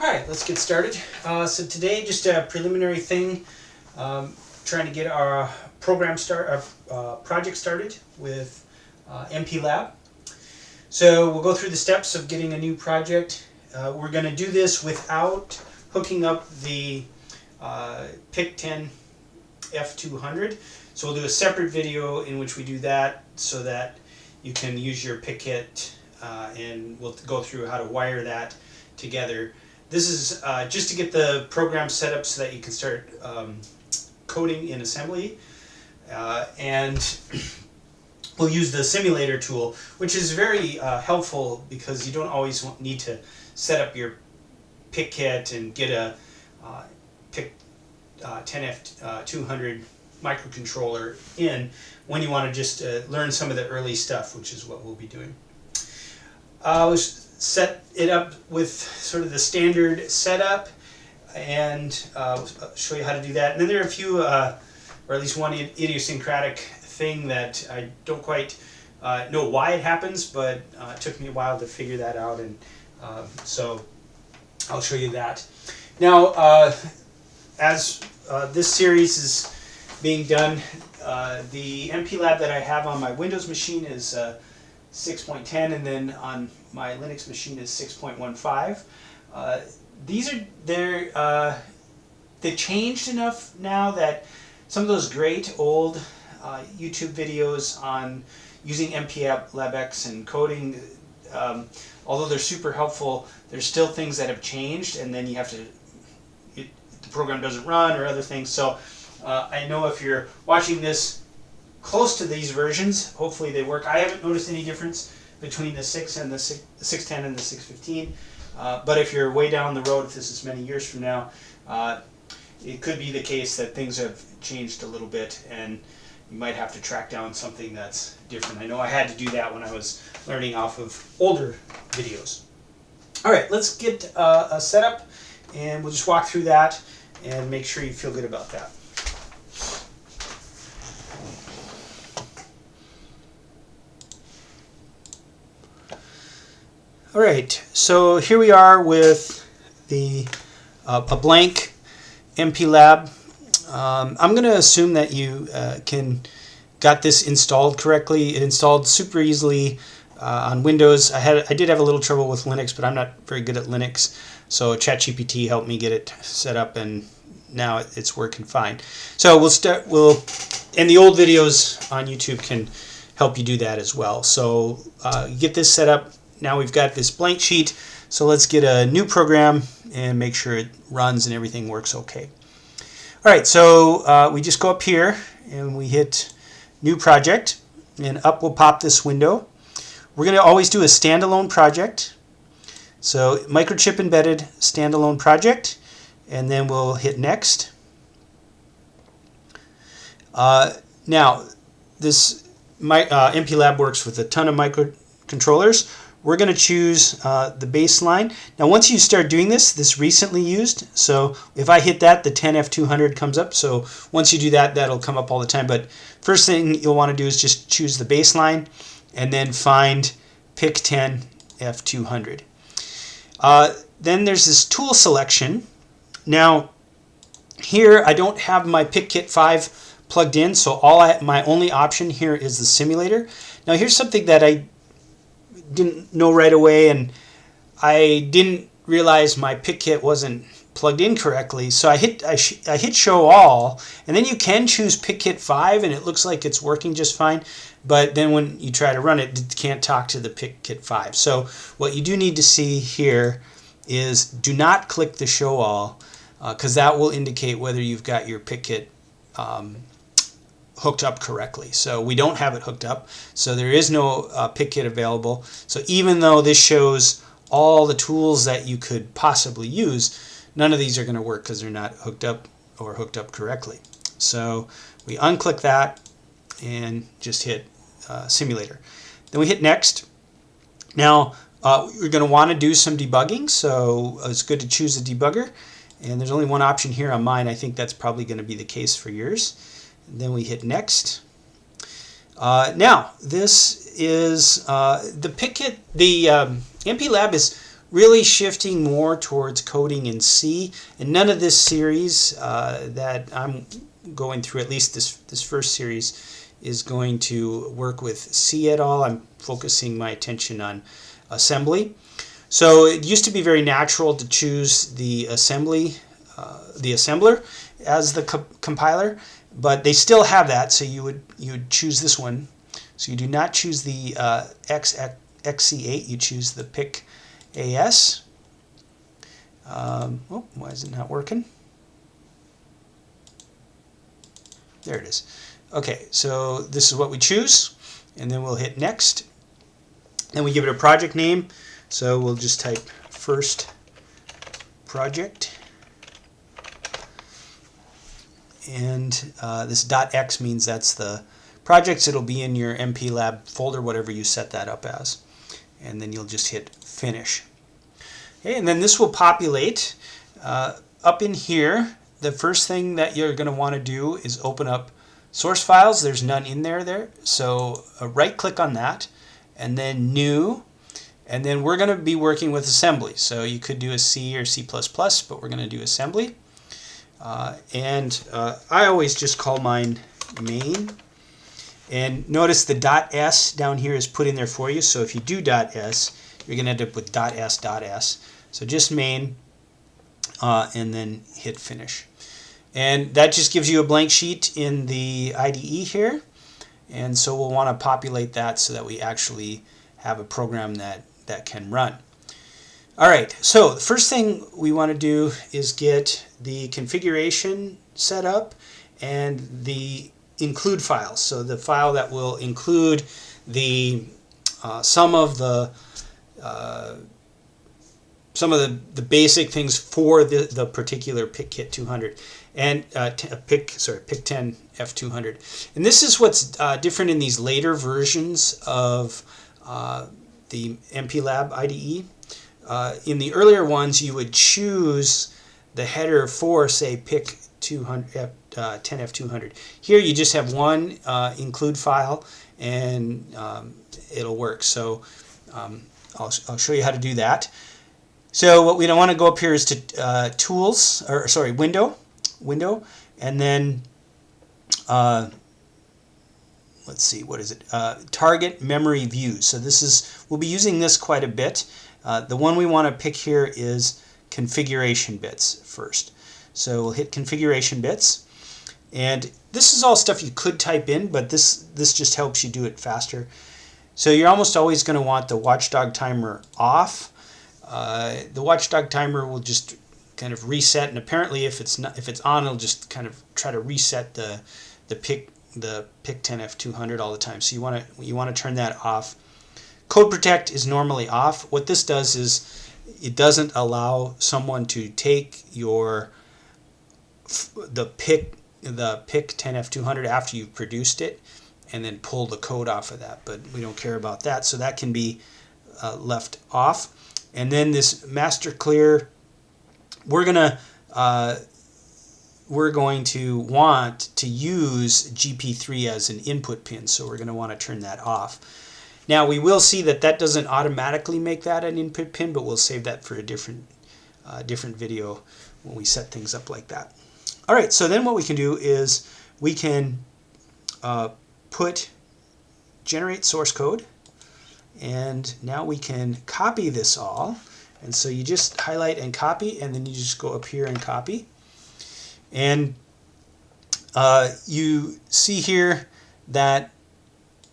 Alright, let's get started. So today, just a preliminary thing, trying to get our project started with MPLAB. So we'll go through the steps of getting a new project. We're going to do this without hooking up the PIC10F200. So we'll do a separate video in which we do that so that you can use your Pickit, and we'll go through how to wire that together. This is just to get the program set up so that you can start coding in assembly, and we'll use the simulator tool, which is very helpful because you don't always need to set up your Pickit and get a PIC10F200 microcontroller in when you want to just learn some of the early stuff, which is what we'll be doing. We'll set it up with sort of the standard setup, and I'll show you how to do that. And then there are a few, or at least one idiosyncratic thing that I don't quite know why it happens, but it took me a while to figure that out, and so I'll show you that. Now, as this series is being done, the MPLAB that I have on my Windows machine is 6.10, and then on my Linux machine is 6.15. They've changed enough now that some of those great old YouTube videos on using MPLAB X and coding, although they're super helpful, there's still things that have changed, and then you have to, the program doesn't run or other things. So I know if you're watching this close to these versions, hopefully they work. I haven't noticed any difference between the 6 and the 610 and the 615, but if you're way down the road, if this is many years from now, it could be the case that things have changed a little bit and you might have to track down something that's different. I know I had to do that when I was learning off of older videos. Alright, let's get a setup, and we'll just walk through that and make sure you feel good about that. Alright, so here we are with the a blank MPLAB. I'm going to assume that you got this installed correctly. It installed super easily on Windows. I did have a little trouble with Linux, but I'm not very good at Linux, so ChatGPT helped me get it set up, and now it's working fine. So and the old videos on YouTube can help you do that as well. So get this set up. Now we've got this blank sheet, so let's get a new program and make sure it runs and everything works okay. Alright, so we just go up here and we hit New Project, and up will pop this window. We're going to always do a standalone project. So Microchip Embedded Standalone Project, and then we'll hit Next. Now, this MPLAB works with a ton of microcontrollers. We're going to choose the baseline. Now once you start doing this recently used, so if I hit that, the 10F200 comes up. So once you do that, that'll come up all the time. But first thing you'll want to do is just choose the baseline and then find PIC10F200. Then there's this tool selection. Now here I don't have my Pickit 5 plugged in, so my only option here is the simulator. Now here's something that I didn't know right away, and I didn't realize my Pickit wasn't plugged in correctly, so I hit show all, and then you can choose Pickit 5 and it looks like it's working just fine, but then when you try to run it, it can't talk to the Pickit 5. So what you do need to see here is do not click the show all, because that will indicate whether you've got your Pickit hooked up correctly. So we don't have it hooked up, so there is no Pickit available. So even though this shows all the tools that you could possibly use, none of these are going to work because they're not hooked up or hooked up correctly. So we unclick that and just hit simulator. Then we hit Next. Now we're going to want to do some debugging, so it's good to choose a debugger, and there's only one option here on mine. I think that's probably going to be the case for yours. Then we hit Next. Now this is the Pickit. The MPLAB is really shifting more towards coding in C, and none of this series that I'm going through, at least this first series, is going to work with C at all. I'm focusing my attention on assembly. So it used to be very natural to choose the assembler as the compiler, but they still have that, so you would choose this one. So you do not choose the XC8, you choose the PIC AS. Oh, why is it not working? There it is. Okay, so this is what we choose, and then we'll hit next. And we give it a project name, so we'll just type first project. And this .x means that's the projects. It'll be in your MPLAB folder, whatever you set that up as. And then you'll just hit finish. Okay, and then this will populate. Up in here, the first thing that you're going to want to do is open up source files. There's none in there. So right click on that, and then new. And then we're going to be working with assembly. So you could do a C or C++, but we're going to do assembly. I always just call mine main. And notice the .s down here is put in there for you. So if you do .s, you're going to end up with .s. So just main, and then hit finish. And that just gives you a blank sheet in the IDE here. And so we'll want to populate that so that we actually have a program that can run. All right, so the first thing we want to do is get the configuration set up and the include files. So the file that will include the some of the basic things for the particular PIC10F200 and PIC10F200. And this is what's different in these later versions of the MPLAB IDE. In the earlier ones, you would choose the header for, say, PIC10F200. Here you just have one include file, and it'll work. So I'll show you how to do that. So what we don't want to go up here is to tools, or sorry, window, and then let's see, what is it? Target memory view. So we'll be using this quite a bit. The one we want to pick here is configuration bits first. So we'll hit configuration bits, and this is all stuff you could type in, but this just helps you do it faster. So you're almost always going to want the watchdog timer off. The watchdog timer will just kind of reset, and apparently if it's on, it'll just kind of try to reset the PIC10F200 all the time. So you want to turn that off. Code Protect is normally off. What this does is it doesn't allow someone to take the PIC10F200 after you've produced it and then pull the code off of that. But we don't care about that, so that can be left off. And then this master clear, we're going to want to use GP3 as an input pin, so we're going to want to turn that off. Now we will see that doesn't automatically make that an input pin, but we'll save that for a different video when we set things up like that. All right, so then what we can do is we can generate source code, and now we can copy this all. And so you just highlight and copy, and then you just go up here and copy. And you see here that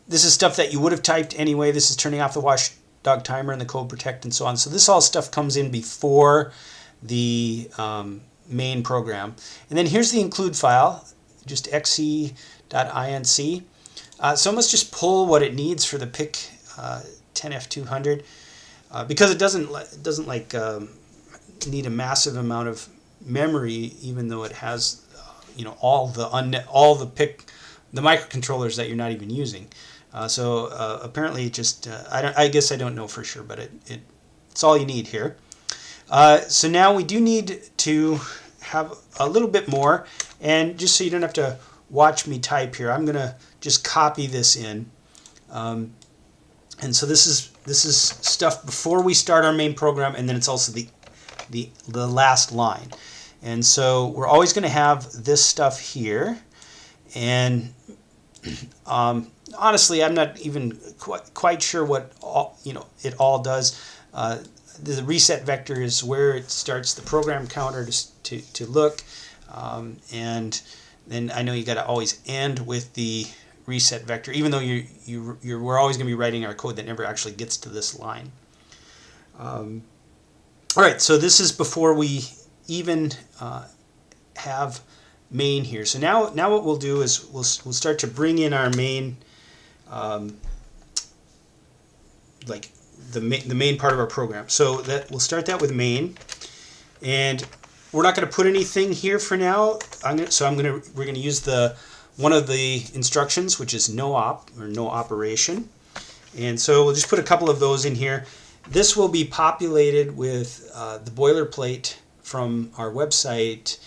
this is stuff that you would have typed anyway. This is turning off the watchdog timer and the code protect and so on. So this all stuff comes in before the main program. And then here's the include file, just xc.inc. So it must just pull what it needs for the PIC10F200 because it doesn't need a massive amount of memory, even though it has all the microcontrollers that you're not even using. So apparently it just I guess I don't know for sure, but it's all you need here. So now we do need to have a little bit more, and just so you don't have to watch me type here, I'm gonna just copy this in. And so this is stuff before we start our main program, and then it's also the last line. And so we're always going to have this stuff here. And honestly, I'm not even quite sure what it all does. The reset vector is where it starts the program counter to look, and then I know you got to always end with the reset vector, even though we're always going to be writing our code that never actually gets to this line. All right, so this is before we even have main here. So now what we'll do is we'll start to bring in our main, like the main part of our program. So that we'll start that with main, and we're not going to put anything here for now. We're going to use one of the instructions, which is no op, or no operation. And so we'll just put a couple of those in here. This will be populated with the boilerplate from our website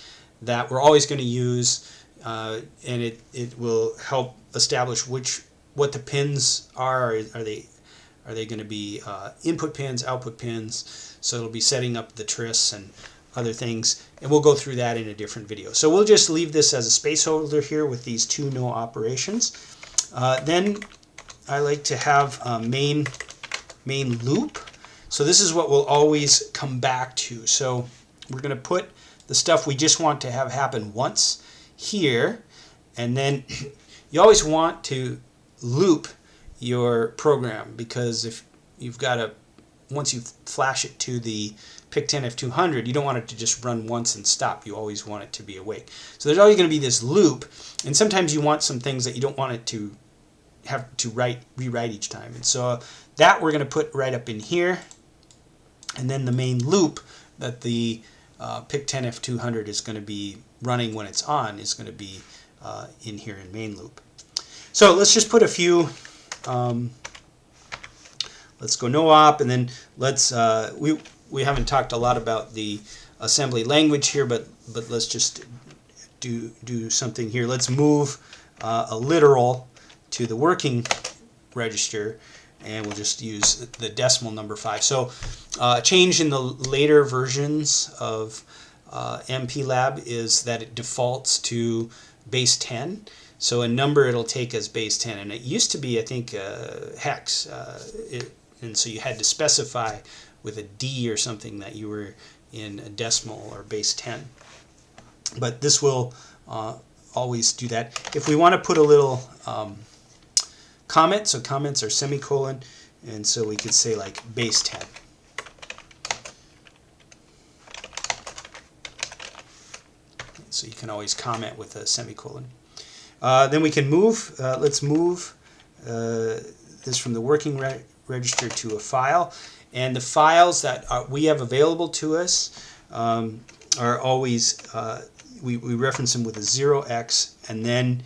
that we're always going to use, and it will help establish what the pins are. Are they going to be input pins, output pins? So it'll be setting up the tris and other things, and we'll go through that in a different video. So we'll just leave this as a spaceholder here with these two no operations. Then I like to have main loop. So this is what we'll always come back to. So we're going to put the stuff we just want to have happen once here, and then you always want to loop your program, because if you've got once you flash it to the PIC10F200, you don't want it to just run once and stop. You always want it to be awake. So there's always going to be this loop, and sometimes you want some things that you don't want it to have to rewrite each time. And so that we're going to put right up in here, and then the main loop that the PIC10F200 is going to be running when it's on is going to be in here in main loop. So let's just put a few. Let's go no op, and then let's we haven't talked a lot about the assembly language here, but let's just do something here. Let's move a literal to the working register, and we'll just use the decimal number 5. So a change in the later versions of MPLAB is that it defaults to base 10. So a number it'll take as base 10, and it used to be, I think, hex, and so you had to specify with a D or something that you were in a decimal or base 10. But this will always do that. If we want to put a little comment, so comments are semicolon, and so we could say like base 10. So you can always comment with a semicolon. Then we can move, let's move this from the working register to a file. And the files that we have available to us are always, we reference them with a 0x and then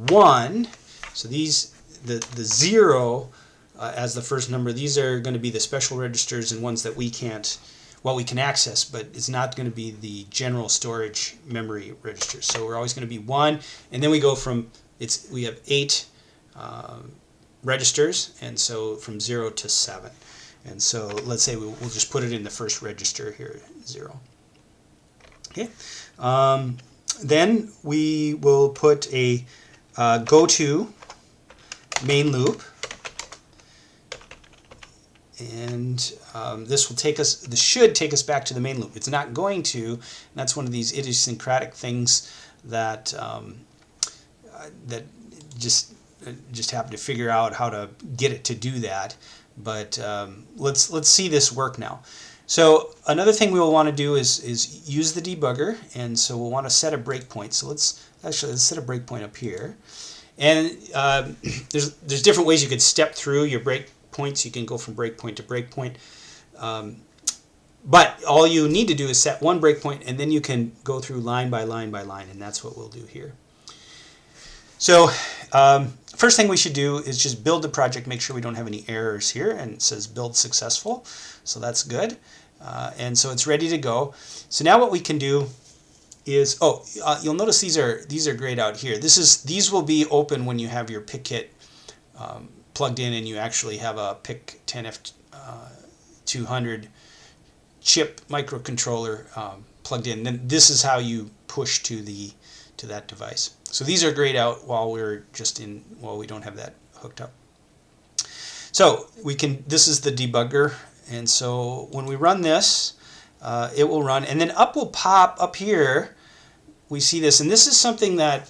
1. So these, the 0 as the first number, these are going to be the special registers and ones that we can't, well, we can access, but it's not going to be the general storage memory registers. So we're always going to be 1, and then we go from, we have 8 registers, and so from 0 to 7. And so let's say we'll just put it in the first register here, 0. Okay. Then we will put a go to main loop, and this will take us, this should take us back to the main loop. It's not going to, and that's one of these idiosyncratic things that that just happen to figure out how to get it to do that. But let's see this work now. So another thing we will want to do is use the debugger, and so we'll want to set a breakpoint. So let's set a breakpoint up here, and there's different ways you could step through your breakpoints. You can go from breakpoint to breakpoint, but all you need to do is set one breakpoint, and then you can go through line by line by line, and that's what we'll do here. So first thing we should do is just build the project, make sure we don't have any errors here, and it says build successful, so that's good. And so it's ready to go. So now what we can do is, you'll notice these are grayed out here. These will be open when you have your Pickit plugged in and you actually have a PIC10F200 chip microcontroller plugged in, then this is how you push to that device. So these are grayed out while we don't have that hooked up. So this is the debugger, and so when we run this, it will run, and then up will pop up here. We see this, and this is something that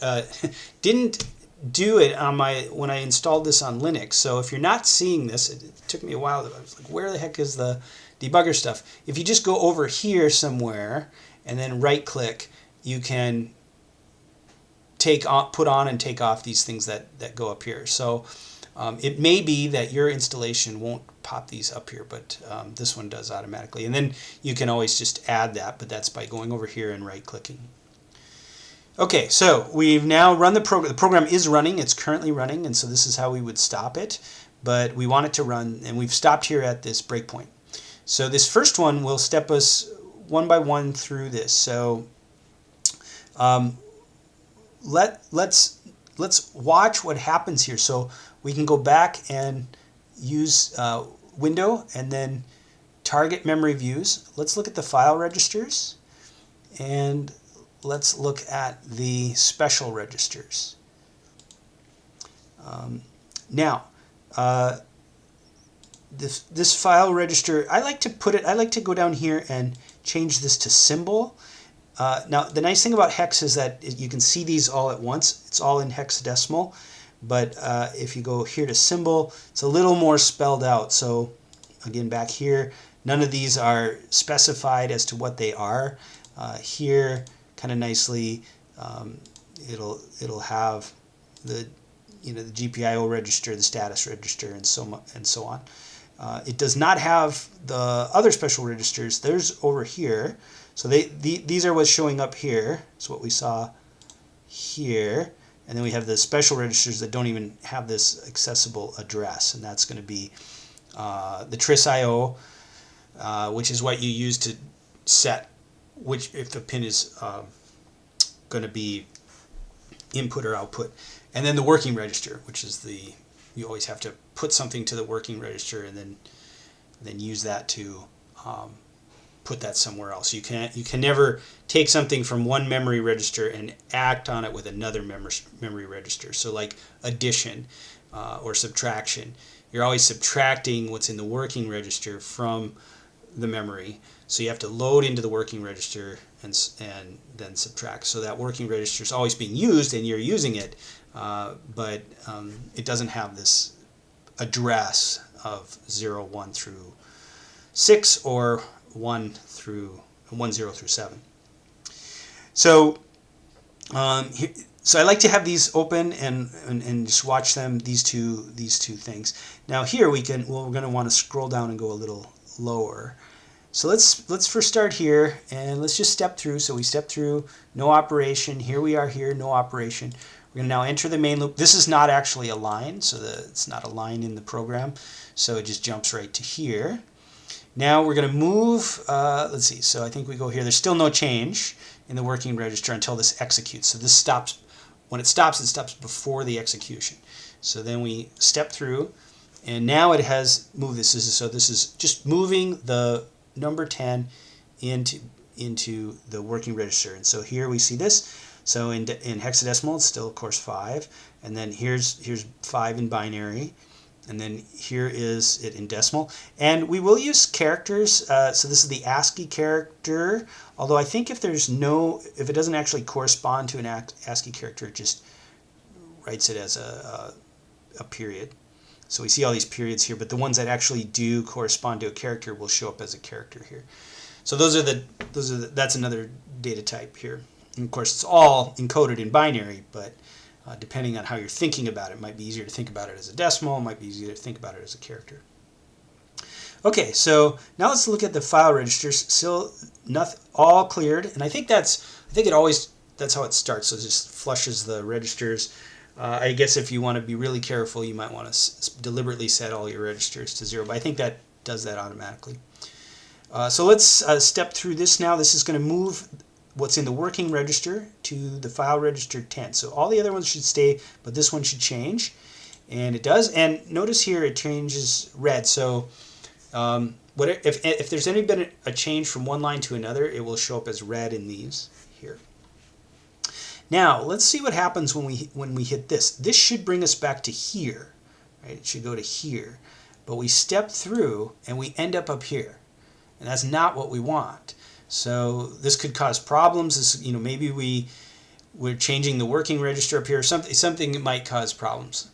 didn't do it on when I installed this on Linux. So if you're not seeing this, it took me a while. I was like, where the heck is the debugger stuff? If you just go over here somewhere and then right click, you can put on and take off these things that go up here. So it may be that your installation won't pop these up here, but this one does automatically. And then you can always just add that, but that's by going over here and right clicking. Okay, so we've now run the program. The program is running. It's currently running, and so this is how we would stop it. But we want it to run, and we've stopped here at this breakpoint. So this first one will step us one by one through this. So let's watch what happens here. So we can go back and use window and then target memory views. Let's look at the file registers, and let's look at the special registers. Now, this file register, I like to go down here and change this to symbol. Now, the nice thing about hex is that you can see these all at once. It's all in hexadecimal. But if you go here to symbol, it's a little more spelled out. So again, back here, none of these are specified as to what they are. Here, kind of nicely, it'll have the the GPIO register, the status register, and so on. It does not have the other special registers. There's over here. So these are what's showing up here. It's what we saw here. And then we have the special registers that don't even have this accessible address, and that's going to be the TRIS-IO, which is what you use to set if the pin is going to be input or output. And then the working register, which is you always have to put something to the working register and then use that to put that somewhere else. You can never take something from one memory register and act on it with another memory register. So like addition or subtraction, you're always subtracting what's in the working register from the memory. So you have to load into the working register and then subtract. So that working register is always being used and you're using it, but it doesn't have this address of 0, 1 through 6 or 10 through 7. So so I like to have these open and just watch them, these two things. Now here we're going to want to scroll down and go a little lower. So let's first start here and let's just step through. So we step through, no operation. Here we are here, no operation. We're going to now enter the main loop. This is not actually a line, so it's not a line in the program. So it just jumps right to here. Now we're going to move, let's see, so I think we go here. There's still no change in the working register until this executes. So this stops, when it stops before the execution. So then we step through, and now it has moved this. So this is just moving the number 10 into the working register. And so here we see this. So in hexadecimal, it's still, of course, 5. And then here's 5 in binary. And then here is it in decimal. And we will use characters. So this is the ASCII character. Although I think if it doesn't actually correspond to an ASCII character, it just writes it as a period. So we see all these periods here, but the ones that actually do correspond to a character will show up as a character here. So that's another data type here. And of course, it's all encoded in binary, but depending on how you're thinking about it, it might be easier to think about it as a decimal, it might be easier to think about it as a character. Okay, so now let's look at the file registers. Still, nothing, all cleared, and I think that's how it starts. So it just flushes the registers. I guess if you want to be really careful, you might want to deliberately set all your registers to 0, but I think that does that automatically. So let's step through this now. This is going to move what's in the working register to the file register 10. So all the other ones should stay, but this one should change. and it does. And notice here it changes red. So if there's any been a change from one line to another, it will show up as red in these here. Now let's see what happens when we hit this. This should bring us back to here, right? It should go to here, but we step through and we end up here, and that's not what we want. So this could cause problems. This, maybe we're changing the working register up here. Something that might cause problems.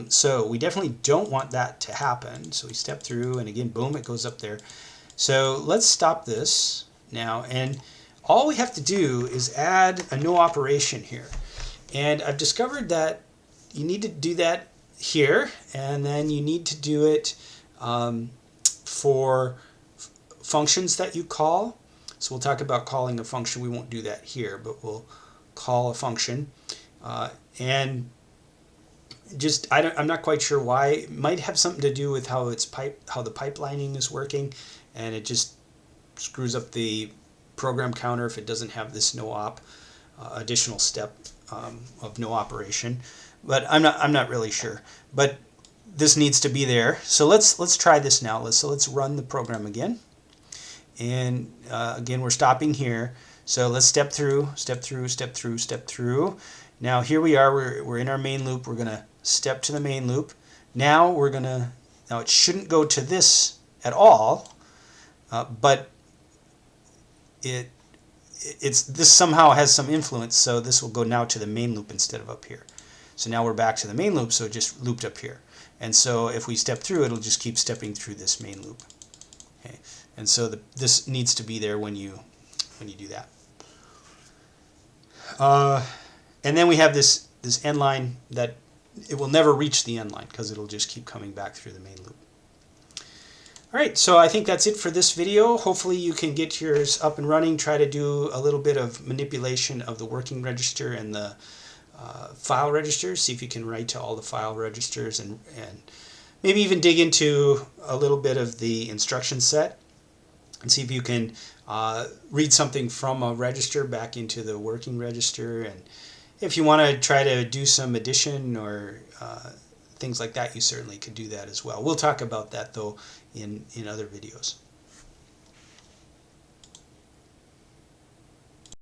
So we definitely don't want that to happen. So we step through, and again, boom, it goes up there. So let's stop this now, and all we have to do is add a no operation here. And I've discovered that you need to do that here, and then you need to do it for functions that you call. So we'll talk about calling a function. We won't do that here, but we'll call a function. And just I'm not quite sure why. It might have something to do with how the pipelining is working, and it just screws up the program counter if it doesn't have this no op additional step of no operation. But I'm not really sure. But this needs to be there. So let's try this now. Let's run the program again. And again, we're stopping here. So let's step through, step through, step through, step through. Now here we are. We're in our main loop. We're gonna step to the main loop. Now it shouldn't go to this at all, but this somehow has some influence. So this will go now to the main loop instead of up here. So now we're back to the main loop. So it just looped up here. And so if we step through, it'll just keep stepping through this main loop. Okay. And so this needs to be there when you do that. And then we have this end line that it will never reach the end line because it'll just keep coming back through the main loop. All right, so I think that's it for this video. Hopefully you can get yours up and running. Try to do a little bit of manipulation of the working register and the file registers. See if you can write to all the file registers and maybe even dig into a little bit of the instruction set and see if you can read something from a register back into the working register. And if you want to try to do some addition or things like that, you certainly could do that as well. We'll talk about that though in other videos.